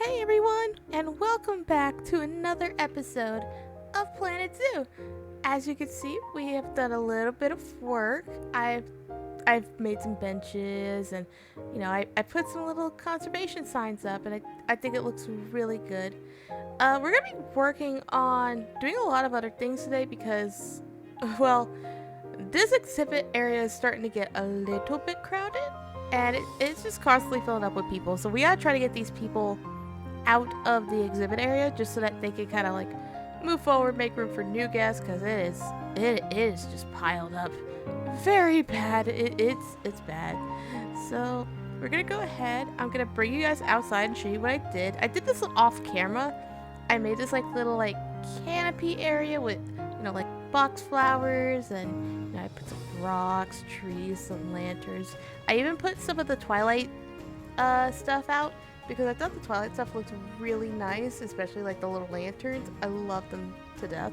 Hey everyone, and welcome back to another episode of Planet Zoo. As you can see, we have done a little bit of work. I've made some benches and I put some little conservation signs up and I think it looks really good. We're gonna be working on doing a lot of other things today because well, this exhibit area is starting to get a little bit crowded and it's just constantly filling up with people. So we gotta try to get these people out of the exhibit area just so that they can kind of like move forward, make room for new guests because it is just piled up very bad. It's bad. So we're gonna go ahead. I'm gonna bring you guys outside and show you what I did. I did this off camera. I made this like little like canopy area with like box flowers and I put some rocks, trees, some lanterns. I even put some of the Twilight stuff out because I thought the Twilight stuff looked really nice, especially like the little lanterns. I love them to death.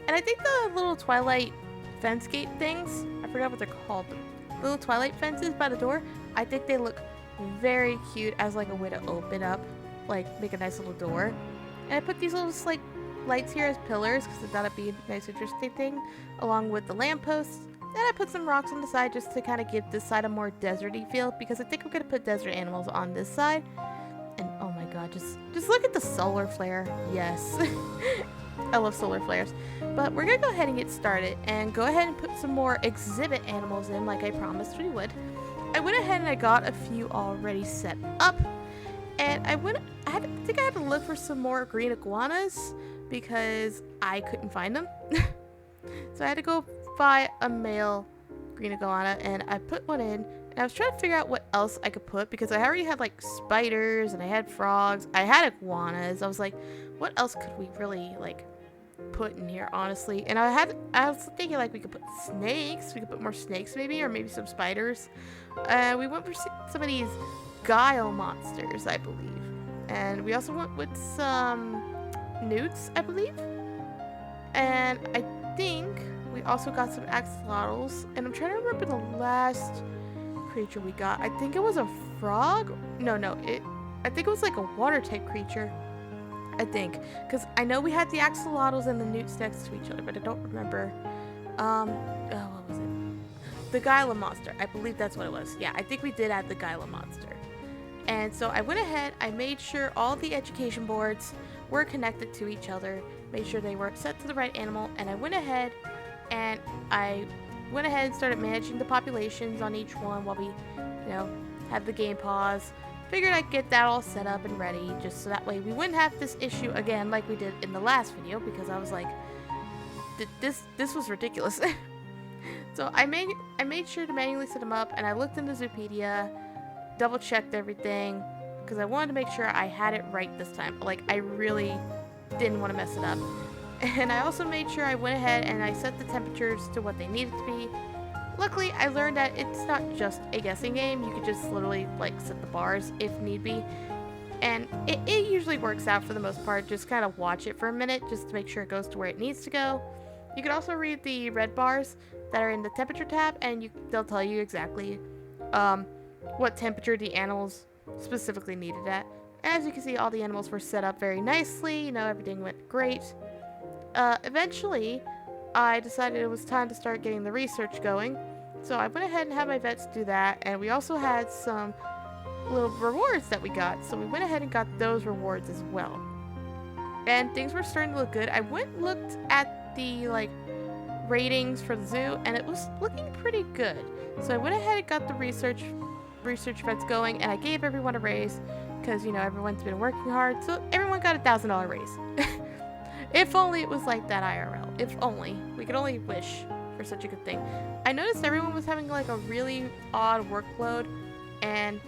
And I think the little Twilight fence gate things, I forgot what they're called, the little Twilight fences by the door, I think they look very cute as like a way to open up, like make a nice little door. And I put these little like lights here as pillars because I thought it'd be a nice interesting thing, along with the lampposts. And I put some rocks on the side just to kind of give this side a more deserty feel because I think we're going to put desert animals on this side. And oh my god, just look at the solar flare. Yes. I love solar flares. But we're going to go ahead and get started and go ahead and put some more exhibit animals in like I promised we would. I went ahead and I got a few already set up. And I think I had to look for some more green iguanas because I couldn't find them. So I had to go buy a male green iguana and I put one in. And I was trying to figure out what else I could put because I already had like spiders and I had frogs. I had iguanas. I was like, what else could we really like put in here, honestly? And I was thinking like we could put snakes. We could put more snakes maybe, or maybe some spiders. We went for some of these guile monsters, I believe. And we also went with some newts, I believe. And I think we also got some axolotls. And I'm trying to remember the last creature we got. I think it was a frog. No, I think it was like a water type creature. I think, because I know we had the axolotls and the newts next to each other, but I don't remember. What was it? The Gila monster. I believe that's what it was. Yeah, I think we did add the Gila monster. And so I went ahead. I made sure all the education boards were connected to each other. Made sure they were set to the right animal, and I went ahead and started managing the populations on each one while we, had the game pause. Figured I'd get that all set up and ready just so that way we wouldn't have this issue again like we did in the last video because I was like, this was ridiculous. So I made sure to manually set them up and I looked in the Zoopedia, double checked everything because I wanted to make sure I had it right this time. Like I really didn't want to mess it up. And I also made sure I went ahead and I set the temperatures to what they needed to be. Luckily, I learned that it's not just a guessing game. You could just literally like set the bars if need be. And it usually works out for the most part. Just kind of watch it for a minute just to make sure it goes to where it needs to go. You can also read the red bars that are in the temperature tab and they'll tell you exactly what temperature the animals specifically needed at. As you can see, all the animals were set up very nicely. Everything went great. Eventually, I decided it was time to start getting the research going. So I went ahead and had my vets do that. And we also had some little rewards that we got. So we went ahead and got those rewards as well. And things were starting to look good. I went and looked at the ratings for the zoo and it was looking pretty good. So I went ahead and got the research vets going and I gave everyone a raise because everyone's been working hard. So everyone got $1,000 raise. If only it was like that IRL. If only. We could only wish for such a good thing. I noticed everyone was having like a really odd workload and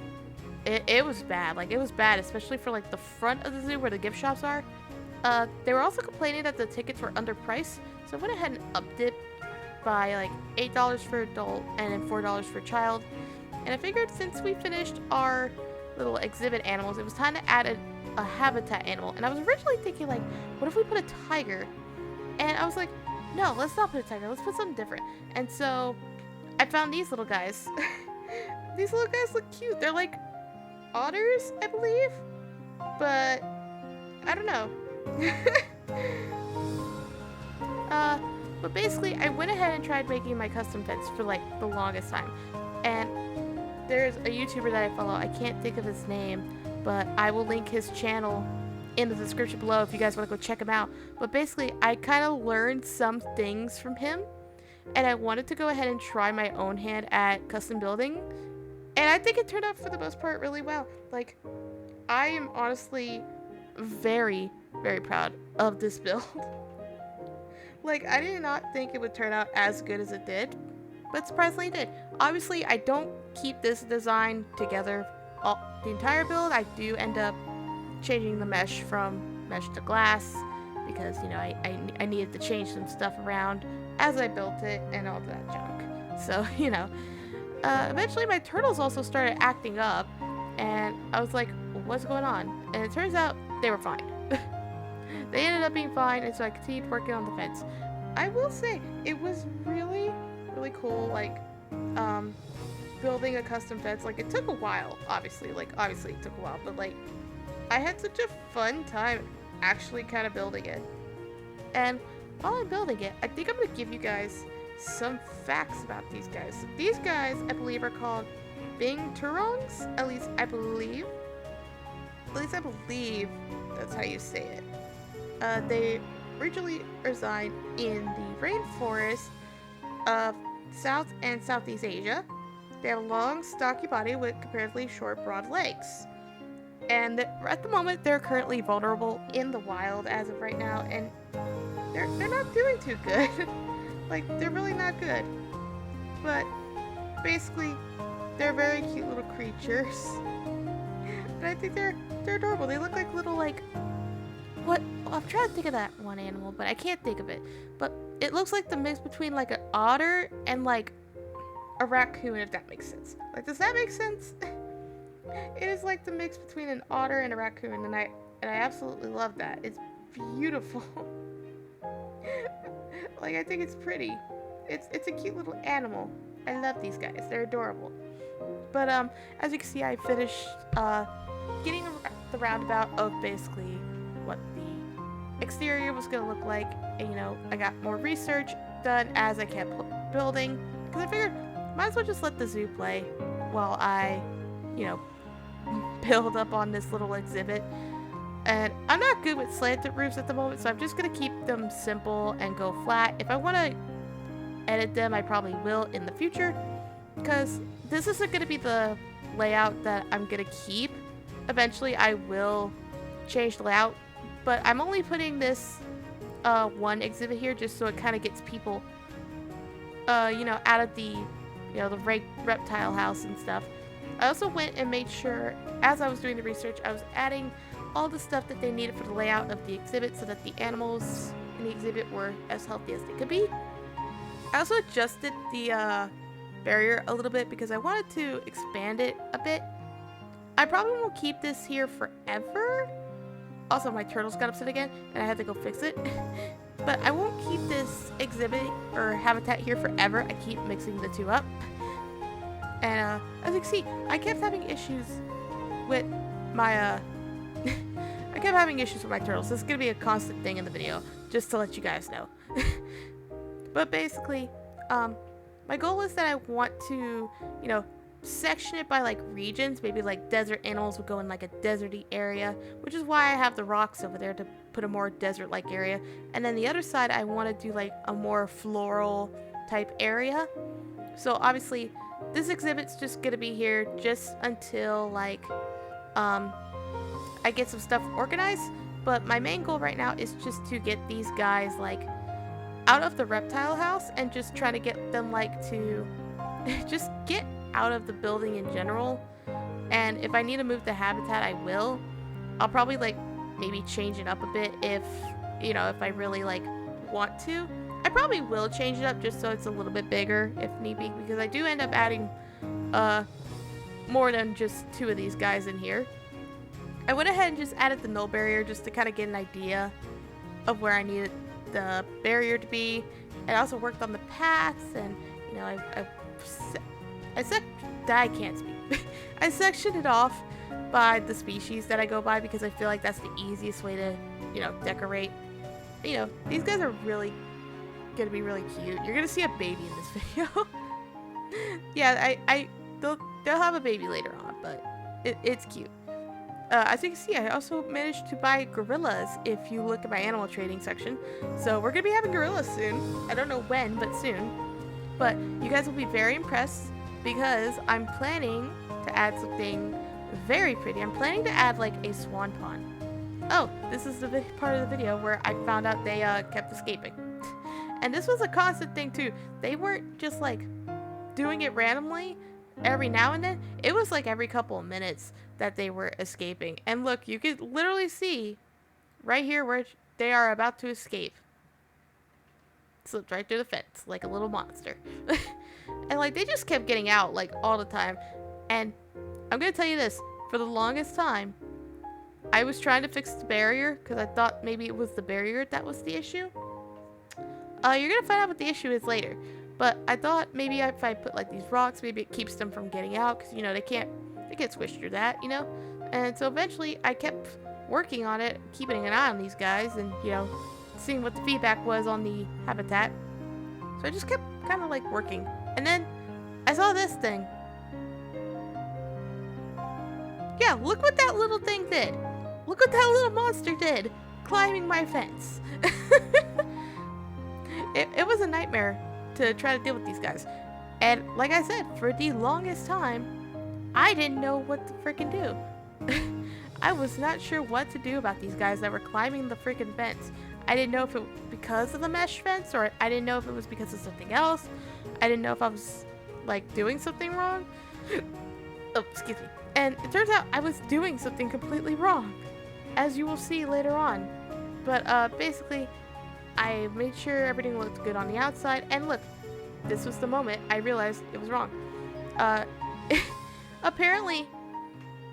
it was bad. Like it was bad, especially for like the front of the zoo where the gift shops are. They were also complaining that the tickets were underpriced. So I went ahead and upped it by like $8 for adult and then $4 for child. And I figured since we finished our little exhibit animals, it was time to add a habitat animal. And I was originally thinking like, what if we put a tiger? And I was like, no, let's not put a tiger, let's put something different. And so I found these little guys. These little guys look cute. They're like otters, I believe. but I don't know. But basically, I went ahead and tried making my custom fence for like the longest time. And there's a YouTuber that I follow. I can't think of his name, but I will link his channel in the description below if you guys want to go check him out. But basically, I kind of learned some things from him, and I wanted to go ahead and try my own hand at custom building. And I think it turned out for the most part really well. Like, I am honestly very, very proud of this build. Like, I did not think it would turn out as good as it did, but surprisingly it did. Obviously, I don't keep this design together the entire build. I do end up changing the mesh from mesh to glass because, you know, I needed to change some stuff around as I built it and all that junk. So, you know, eventually my turtles also started acting up, and I was like, what's going on? And it turns out they were fine. They ended up being fine, and so I continued working on the fence. I will say, it was really, really cool, like, building a custom fence. Like, it took a while, obviously. Like, obviously it took a while, but, like, I had such a fun time actually kind of building it. And while I'm building it, I think I'm going to give you guys some facts about these guys. So these guys, I believe, are called Bing Turongs. At least I believe that's how you say it. They originally reside in the rainforest of South and Southeast Asia. They have a long, stocky body with comparatively short, broad legs. And at the moment, they're currently vulnerable in the wild as of right now, and they're not doing too good. Like, they're really not good. But basically, they're very cute little creatures. And I think they're adorable. They look like little, like, what? I'm trying to think of that one animal, but I can't think of it. But it looks like the mix between, like, an otter and, like, a raccoon, if that makes sense. Like, does that make sense? It is like the mix between an otter and a raccoon, and I absolutely love that. It's beautiful. Like, I think it's pretty. It's a cute little animal. I love these guys. They're adorable. But as you can see, I finished getting the roundabout of basically what the exterior was gonna look like, and you know, I got more research done as I kept building, because I figured might as well just let the zoo play while I, you know, build up on this little exhibit. And I'm not good with slanted roofs at the moment, so I'm just gonna keep them simple and go flat. If I want to edit them, I probably will in the future, because this isn't gonna be the layout that I'm gonna keep. Eventually I will change the layout, but I'm only putting this one exhibit here just so it kind of gets people you know, out of the, you know, the reptile house and stuff. I also went and made sure, as I was doing the research, I was adding all the stuff that they needed for the layout of the exhibit so that the animals in the exhibit were as healthy as they could be. I also adjusted the barrier a little bit because I wanted to expand it a bit. I probably won't keep this here forever. Also, my turtles got upset again, and I had to go fix it. But I won't keep this exhibit or habitat here forever. I keep mixing the two up. And as you can see, I kept having issues with my I kept having issues with my turtles. This is gonna be a constant thing in the video, just to let you guys know. But basically, my goal is that I want to, you know, section it by like regions. Maybe like desert animals would go in like a deserty area, which is why I have the rocks over there to put a more desert-like area. And then the other side, I want to do like a more floral type area. So obviously, this exhibit's just gonna be here just until like I get some stuff organized. But my main goal right now is just to get these guys like out of the reptile house and just try to get them like to just get out of the building in general. And if I need to move the habitat, I will. I'll probably like maybe change it up a bit if, you know, if I really like want to. I probably will change it up just so it's a little bit bigger if need be, because I do end up adding more than just two of these guys in here. I went ahead and just added the null barrier just to kind of get an idea of where I needed the barrier to be. And I also worked on the paths, and you know, I can't speak. I sectioned it off by the species that I go by because I feel like that's the easiest way to, decorate. These guys are really gonna be really cute. You're gonna see a baby in this video. Yeah, they'll have a baby later on, but it's cute. As you can see, I also managed to buy gorillas if you look at my animal trading section. So we're gonna be having gorillas soon. I don't know when, but soon. But you guys will be very impressed because I'm planning to add something very pretty. I'm planning to add like a swan pond. Oh, this is the part of the video where I found out they kept escaping. And this was a constant thing too. They weren't just like doing it randomly every now and then. It was like every couple of minutes that they were escaping. And look, you could literally see right here where they are about to escape. Slipped right through the fence like a little monster. And like they just kept getting out like all the time. And I'm gonna tell you this, for the longest time I was trying to fix the barrier because I thought maybe it was the barrier that was the issue. You're gonna find out what the issue is later. But I thought maybe if I put like these rocks, maybe it keeps them from getting out because they can't squish through that, And so eventually I kept working on it, keeping an eye on these guys and, seeing what the feedback was on the habitat. So I just kept kind of like working. And then I saw this thing. Yeah, look what that little thing did. Look what that little monster did, climbing my fence. It was a nightmare to try to deal with these guys. And like I said, for the longest time, I didn't know what to freaking do. I was not sure what to do about these guys that were climbing the freaking fence. I didn't know if it was because of the mesh fence or I didn't know if it was because of something else. I didn't know if I was like doing something wrong. Oh, excuse me. And it turns out I was doing something completely wrong, as you will see later on. But basically, I made sure everything looked good on the outside. And look, this was the moment I realized it was wrong. Apparently,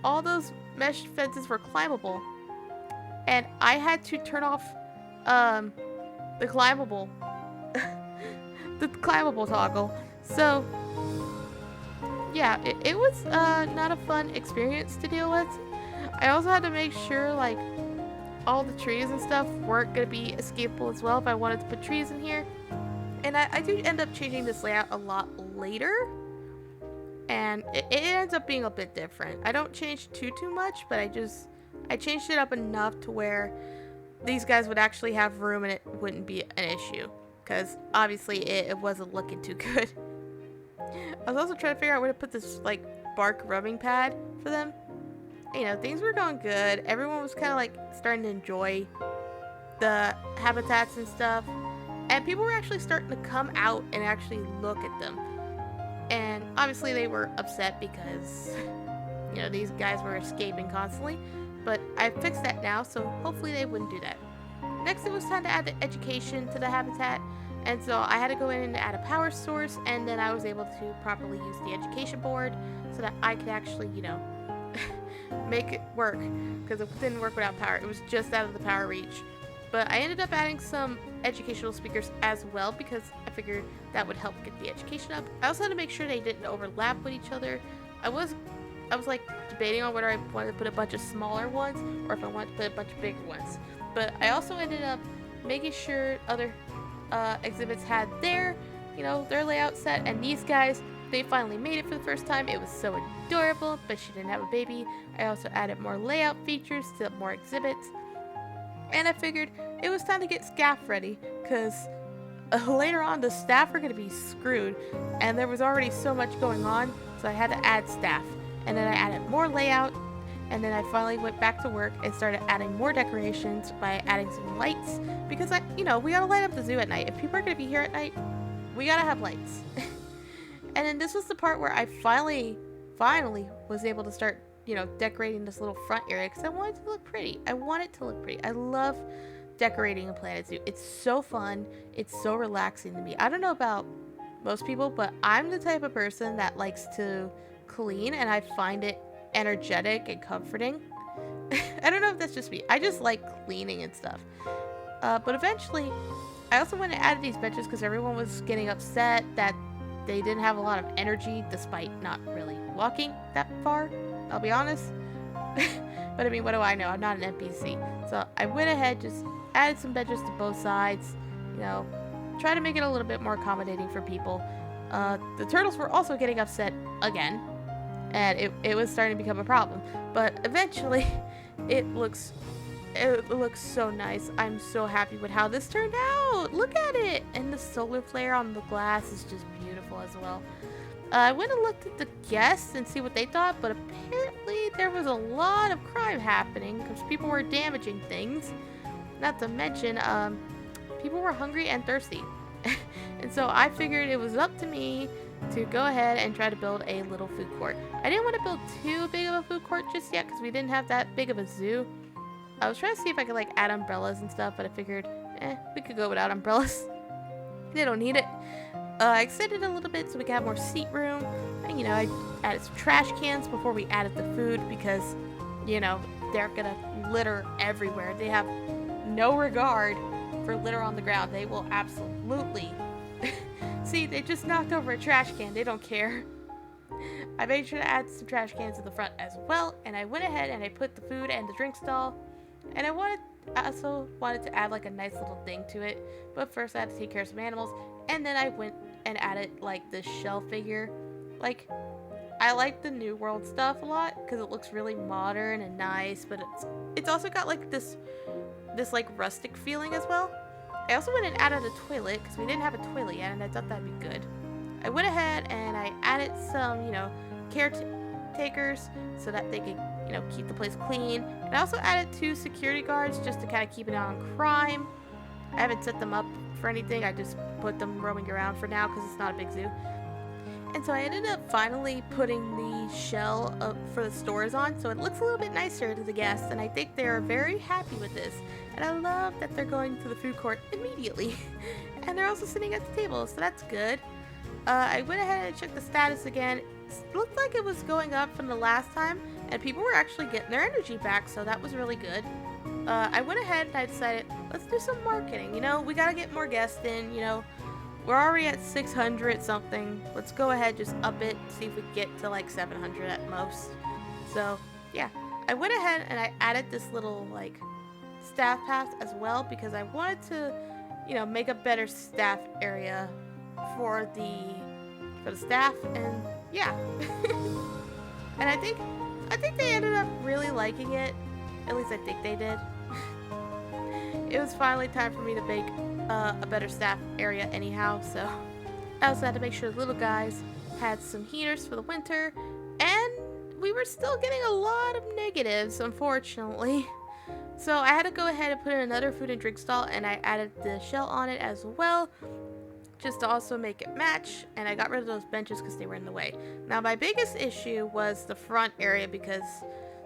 all those mesh fences were climbable, and I had to turn off the climbable toggle. So yeah, it was not a fun experience to deal with. I also had to make sure like all the trees and stuff weren't gonna be escapable as well if I wanted to put trees in here. And I do end up changing this layout a lot later, and it ends up being a bit different. I don't change too much, but I changed it up enough to where these guys would actually have room and it wouldn't be an issue, because obviously it wasn't looking too good. I was also trying to figure out where to put this like bark rubbing pad for them. Things were going good. Everyone was kind of like starting to enjoy the habitats and stuff, and people were actually starting to come out and actually look at them. And obviously they were upset because these guys were escaping constantly, but I fixed that now, so hopefully they wouldn't do that. Next, it was time to add the education to the habitat, and so I had to go in and add a power source, and then I was able to properly use the education board so that I could actually make it work, because it didn't work without power. It was just out of the power reach. But I ended up adding some educational speakers as well because I figured that would help get the education up. I also had to make sure they didn't overlap with each other. I was like debating on whether I wanted to put a bunch of smaller ones or if I wanted to put a bunch of bigger ones. But I also ended up making sure other exhibits had their layout set, and these guys, they finally made it for the first time. It was so adorable, but she didn't have a baby. I also added more layout features to more exhibits. And I figured it was time to get staff ready, because later on the staff were going to be screwed, and there was already so much going on, so I had to add staff. And then I added more layout, and then I finally went back to work and started adding more decorations by adding some lights, because we gotta light up the zoo at night. If people are going to be here at night, we gotta have lights. And then this was the part where I finally was able to start decorating this little front area, because I want it to look pretty. I love decorating a Planet Zoo. It's so fun. It's so relaxing to me. I don't know about most people, but I'm the type of person that likes to clean, and I find it energetic and comforting. I don't know if that's just me. I just like cleaning and stuff. But eventually, I also went and added these benches because everyone was getting upset that they didn't have a lot of energy despite not really walking that far. I'll be honest. But I mean, what do I know? I'm not an NPC. So I went ahead, just added some benches to both sides, you know, try to make it a little bit more accommodating for people. The turtles were also getting upset again, and it was starting to become a problem. But eventually, it looks so nice. I'm so happy with how this turned out. Look at it, and the solar flare on the glass is just beautiful as well. I went and looked at the guests and see what they thought, but apparently there was a lot of crime happening because people were damaging things. Not to mention, people were hungry and thirsty. And so I figured it was up to me to go ahead and try to build a little food court. I didn't want to build too big of a food court just yet because we didn't have that big of a zoo. I was trying to see if I could like add umbrellas and stuff, but I figured, we could go without umbrellas. They don't need it. I extended a little bit so we could have more seat room. And, I added some trash cans before we added the food because, they're gonna litter everywhere. They have no regard for litter on the ground. They will absolutely. See, they just knocked over a trash can. They don't care. I made sure to add some trash cans in the front as well, and I went ahead and I put the food and the drink stall. And I also wanted to add like a nice little thing to it, but first I had to take care of some animals, and then I went and added like this shell figure. Like, I like the New World stuff a lot because it looks really modern and nice, but it's also got like this like rustic feeling as well. I also went and added a toilet because we didn't have a toilet yet, and I thought that'd be good. I went ahead and I added some, caretakers so that they could, keep the place clean. And I also added 2 security guards just to kind of keep an eye on crime. I haven't set them up for anything. I just put them roaming around for now because it's not a big zoo. And so I ended up finally putting the shell up for the stores on, so it looks a little bit nicer to the guests, and I think they're very happy with this. And I love that they're going to the food court immediately. And they're also sitting at the table, so that's good. I went ahead and checked the status again. It looked like it was going up from the last time, and people were actually getting their energy back, so that was really good. I went ahead and I decided, let's do some marketing. We gotta get more guests in, We're already at 600 something. Let's go ahead, just up it, see if we get to like 700 at most. So, yeah. I went ahead and I added this little like staff path as well because I wanted to, make a better staff area for the staff, and yeah. And I think they ended up really liking it. At least I think they did. It was finally time for me to make a better staff area anyhow, so I also had to make sure the little guys had some heaters for the winter, and we were still getting a lot of negatives, unfortunately. So I had to go ahead and put in another food and drink stall, and I added the shell on it as well, just to also make it match, and I got rid of those benches because they were in the way. Now my biggest issue was the front area because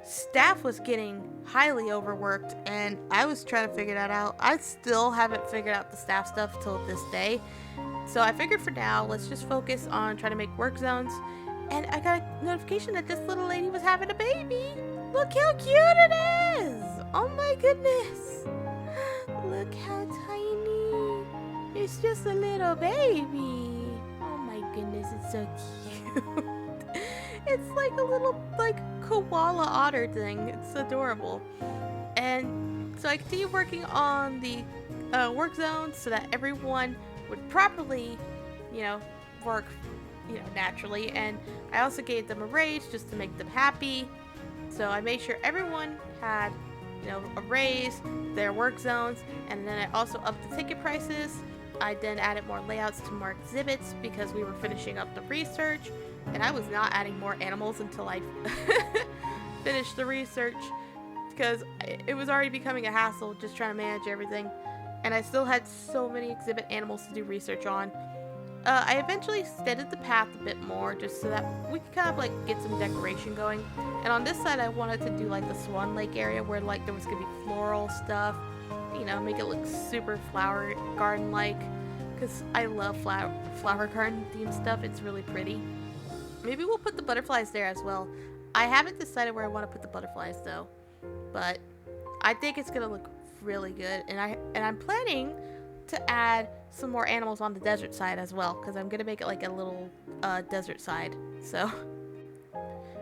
staff was getting highly overworked, and I was trying to figure that out. I still haven't figured out the staff stuff till this day. So I figured for now, let's just focus on trying to make work zones. And I got a notification that this little lady was having a baby. Look how cute it is! Oh my goodness! Look how tiny. It's just a little baby. Oh my goodness, it's so cute. It's like a little, koala otter thing. It's adorable. And so I continued working on the work zones so that everyone would properly, work, naturally. And I also gave them a raise just to make them happy. So I made sure everyone had, a raise, their work zones, and then I also upped the ticket prices. I then added more layouts to more exhibits because we were finishing up the research. And I was not adding more animals until I finished the research because it was already becoming a hassle just trying to manage everything. And I still had so many exhibit animals to do research on. I eventually extended the path a bit more just so that we could kind of get some decoration going. And on this side I wanted to do the Swan Lake area where there was going to be floral stuff. Make it look super flower garden-like because I love flower garden themed stuff. It's really pretty. Maybe we'll put the butterflies there as well. I haven't decided where I want to put the butterflies though, but I think it's gonna look really good. And I'm planning to add some more animals on the desert side as well because I'm gonna make it like a little desert side. So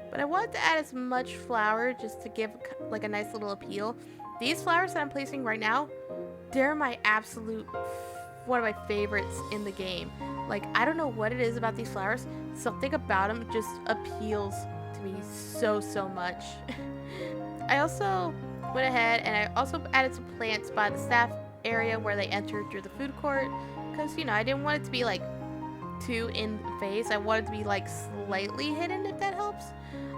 but I wanted to add as much flower just to give like a nice little appeal. These flowers that I'm placing right now, they're my absolute one of my favorites in the game. Like, I don't know what it is about these flowers. Something about them just appeals to me so much. I also went ahead and I also added some plants by the staff area where they entered through the food court, because you know, I didn't want it to be like too in the face. I wanted to be like slightly hidden, if that helps.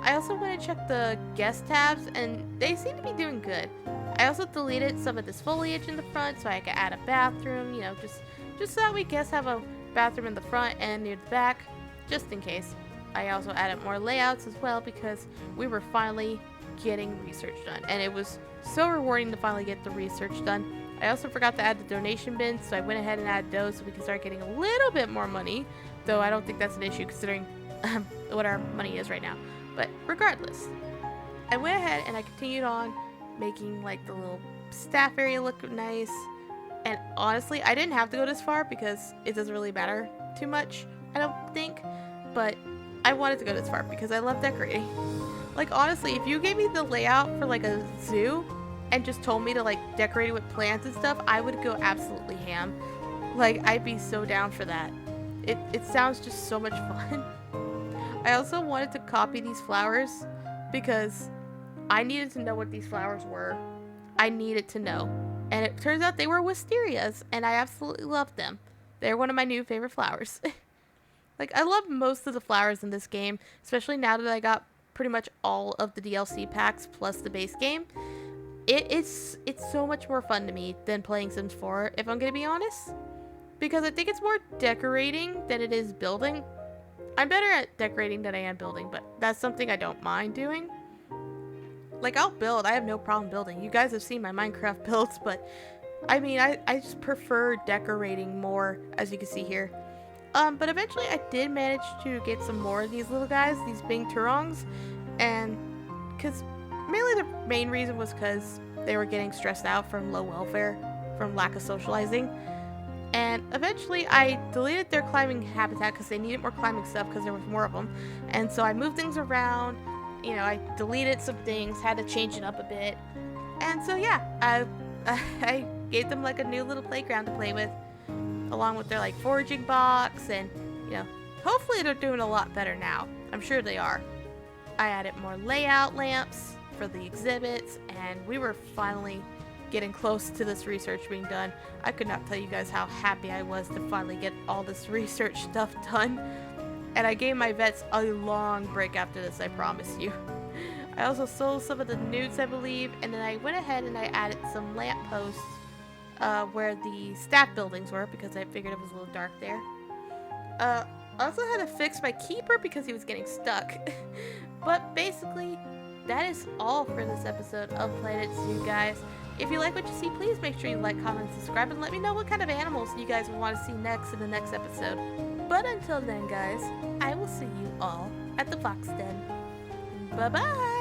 I also went and checked the guest tabs and they seem to be doing good. I also deleted some of this foliage in the front so I could add a bathroom, you know, just so that we guests have a bathroom in the front and near the back, just in case. I also added more layouts as well because we were finally getting research done, and it was so rewarding to finally get the research done. I also forgot to add the donation bins, so I went ahead and added those so we can start getting a little bit more money, though I don't think that's an issue considering what our money is right now. But regardless, I went ahead and I continued on making like the little staff area look nice, and honestly I didn't have to go this far because it doesn't really matter too much, I don't think, but I wanted to go this far because I love decorating. Like, honestly, if you gave me the layout for like a zoo and just told me to like decorate it with plants and stuff, I would go absolutely ham. Like, I'd be so down for that. It sounds just so much fun. I also wanted to copy these flowers because I needed to know what these flowers were. I needed to know. And it turns out they were wisterias, and I absolutely loved them. They're one of my new favorite flowers. Like, I love most of the flowers in this game, especially now that I got pretty much all of the DLC packs plus the base game. It's so much more fun to me than playing Sims 4, if I'm gonna be honest. Because I think it's more decorating than it is building. I'm better at decorating than I am building, but that's something I don't mind doing. Like, I'll build, I have no problem building. You guys have seen my Minecraft builds, but I mean, I just prefer decorating more, as you can see here. But eventually I did manage to get some more of these little guys, these Bing Turongs, and because mainly the main reason was because they were getting stressed out from low welfare, from lack of socializing. And eventually I deleted their climbing habitat because they needed more climbing stuff because there was more of them. And so I moved things around, you know, I deleted some things, had to change it up a bit. And so yeah, I gave them like a new little playground to play with, along with their like foraging box, and you know, hopefully they're doing a lot better now. I'm sure they are. I added more layout lamps for the exhibits, and we were finally getting close to this research being done. I could not tell you guys how happy I was to finally get all this research stuff done. And I gave my vets a long break after this, I promise you. I also sold some of the newts, I believe, and then I went ahead and I added some lamp posts where the staff buildings were because I figured it was a little dark there. I also had to fix my keeper because he was getting stuck. But basically, that is all for this episode of Planet Zoo, guys. If you like what you see, please make sure you like, comment, subscribe, and let me know what kind of animals you guys would want to see next in the next episode. But until then, guys, I will see you all at the Fox Den. Bye-bye!